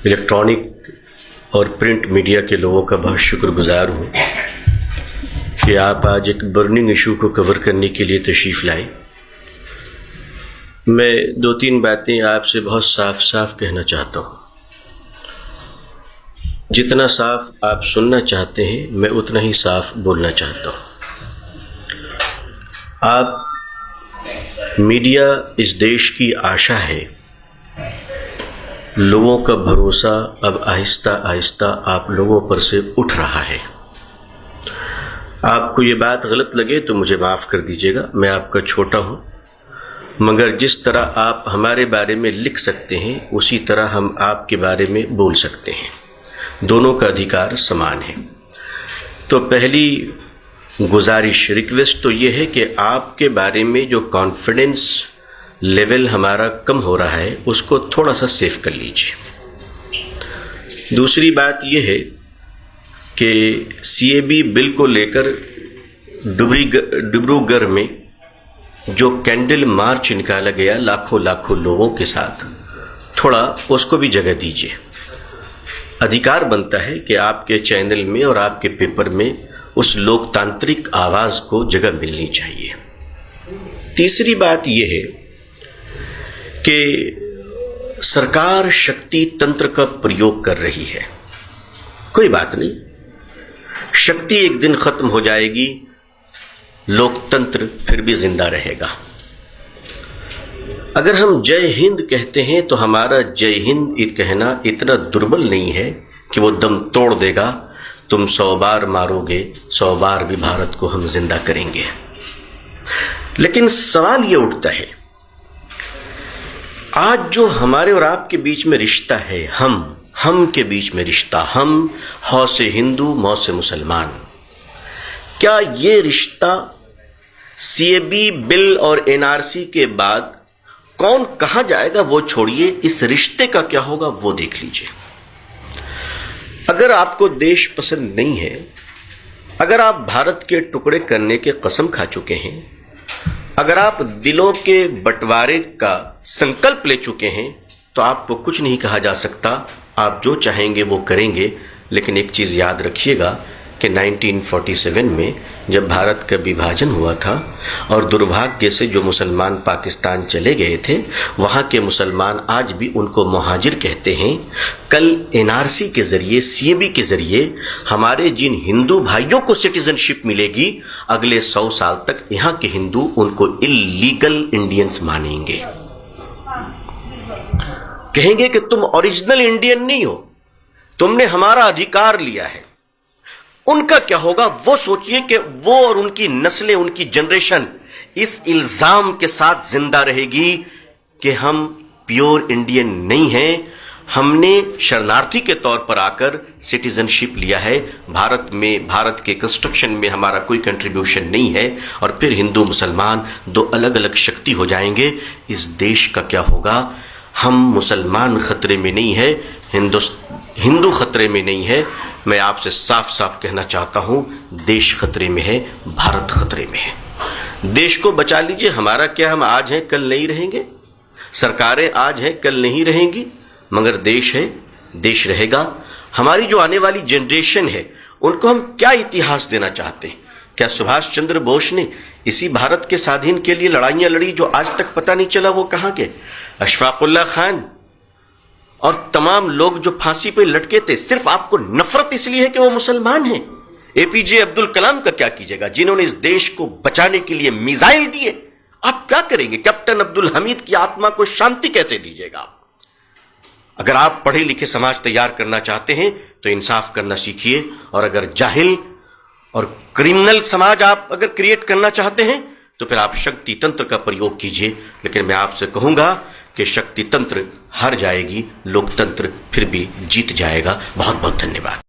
Electronic और print media के लोगों का बहुत शुक्रगुजार हूँ कि आप आज एक बर्निंग इशू को कवर करने के लिए तशरीफ़ लाए। मैं दो तीन बातें आपसे बहुत साफ साफ कहना चाहता हूँ। जितना साफ आप सुनना चाहते हैं मैं उतना ही साफ बोलना चाहता हूँ। आप मीडिया इस देश की आशा है। लोगों का भरोसा अब आहिस्ता आहिस्ता आप लोगों पर से उठ रहा है। आपको ये बात गलत लगे तो मुझे माफ़ कर दीजिएगा, मैं आपका छोटा हूँ, मगर जिस तरह आप हमारे बारे में लिख सकते हैं उसी तरह हम आपके बारे में बोल सकते हैं। दोनों का अधिकार समान है। तो पहली गुजारिश, रिक्वेस्ट तो ये है कि आपके बारे में जो कॉन्फिडेंस लेवल हमारा कम हो रहा है उसको थोड़ा सा सेव कर लीजिए। दूसरी बात यह है कि सीएबी बिल को लेकर डिब्रूगढ़ में जो कैंडल मार्च निकाला गया लाखों लाखों लोगों के साथ, थोड़ा उसको भी जगह दीजिए। अधिकार बनता है कि आपके चैनल में और आपके पेपर में उस लोकतांत्रिक आवाज़ को जगह मिलनी चाहिए। तीसरी बात यह है कि सरकार शक्ति तंत्र का प्रयोग कर रही है। कोई बात नहीं, शक्ति एक दिन खत्म हो जाएगी, लोकतंत्र फिर भी जिंदा रहेगा। अगर हम जय हिंद कहते हैं तो हमारा जय हिंद कहना इतना दुर्बल नहीं है कि वो दम तोड़ देगा। तुम 100 बार मारोगे 100 बार भी भारत को हम जिंदा करेंगे। लेकिन सवाल ये उठता है, आज जो हमारे और आपके बीच में रिश्ता है, हम के बीच में रिश्ता, हम हौ से हिंदू मौ से मुसलमान, क्या ये रिश्ता सीएबी बिल और एनआरसी के बाद कौन कहां जाएगा वो छोड़िए, इस रिश्ते का क्या होगा वो देख लीजिए। अगर आपको देश पसंद नहीं है, अगर आप भारत के टुकड़े करने के कसम खा चुके हैं, अगर आप दिलों के बंटवारे का संकल्प ले चुके हैं, तो आपको कुछ नहीं कहा जा सकता। आप जो चाहेंगे वो करेंगे। लेकिन एक चीज़ याद रखिएगा कि 1947 में जब भारत का विभाजन हुआ था और दुर्भाग्य से जो मुसलमान पाकिस्तान चले गए थे, वहाँ के मुसलमान आज भी उनको मुहाजिर कहते हैं। कल एनआरसी के ज़रिए, सीएबी के ज़रिए हमारे जिन हिंदू भाइयों को सिटीजनशिप मिलेगी, अगले 100 साल तक यहाँ के हिंदू उनको इलीगल इंडियंस मानेंगे। कहेंगे कि तुम ओरिजिनल इंडियन नहीं हो, तुमने हमारा अधिकार लिया है। उनका क्या होगा वो सोचिए कि वो और उनकी नस्लें, उनकी जनरेशन इस इल्जाम के साथ जिंदा रहेगी कि हम प्योर इंडियन नहीं हैं, हमने शरणार्थी के तौर पर आकर सिटीजनशिप लिया है, भारत में, भारत के कंस्ट्रक्शन में हमारा कोई कंट्रीब्यूशन नहीं है, और फिर हिंदू मुसलमान दो अलग अलग शक्ति हो जाएंगे। इस देश का क्या होगा? हम मुसलमान खतरे में नहीं है, हिंदू खतरे में नहीं है। मैं आपसे साफ साफ कहना चाहता हूं, देश खतरे में है, भारत खतरे में है। देश को बचा लीजिए। हमारा क्या, हम आज हैं कल नहीं रहेंगे, सरकारें आज हैं कल नहीं रहेंगी, मगर देश है, देश रहेगा। हमारी जो आने वाली जनरेशन है उनको हम क्या इतिहास देना चाहते हैं? क्या सुभाष चंद्र बोस ने इसी भारत के स्वाधीन के लिए लड़ाइयां लड़ी जो आज तक पता नहीं चला वो कहां के? अशफाकुल्ला खान और तमाम लोग जो फांसी पे लटके थे, सिर्फ आपको नफरत इसलिए है कि वो मुसलमान हैं। एपीजे अब्दुल कलाम का क्या कीजिएगा, जिन्होंने इस देश को बचाने के लिए मिसाइल दिए? आप क्या करेंगे? कैप्टन अब्दुल हमीद की आत्मा को शांति कैसे दीजिएगा? अगर आप पढ़े लिखे समाज तैयार करना चाहते हैं तो इंसाफ करना सीखिए, और अगर जाहिल और क्रिमिनल समाज आप अगर क्रिएट करना चाहते हैं तो फिर आप शक्ति तंत्र का प्रयोग कीजिए। लेकिन मैं आपसे कहूंगा कि शक्ति तंत्र हार जाएगी, लोकतंत्र फिर भी जीत जाएगा। बहुत बहुत धन्यवाद।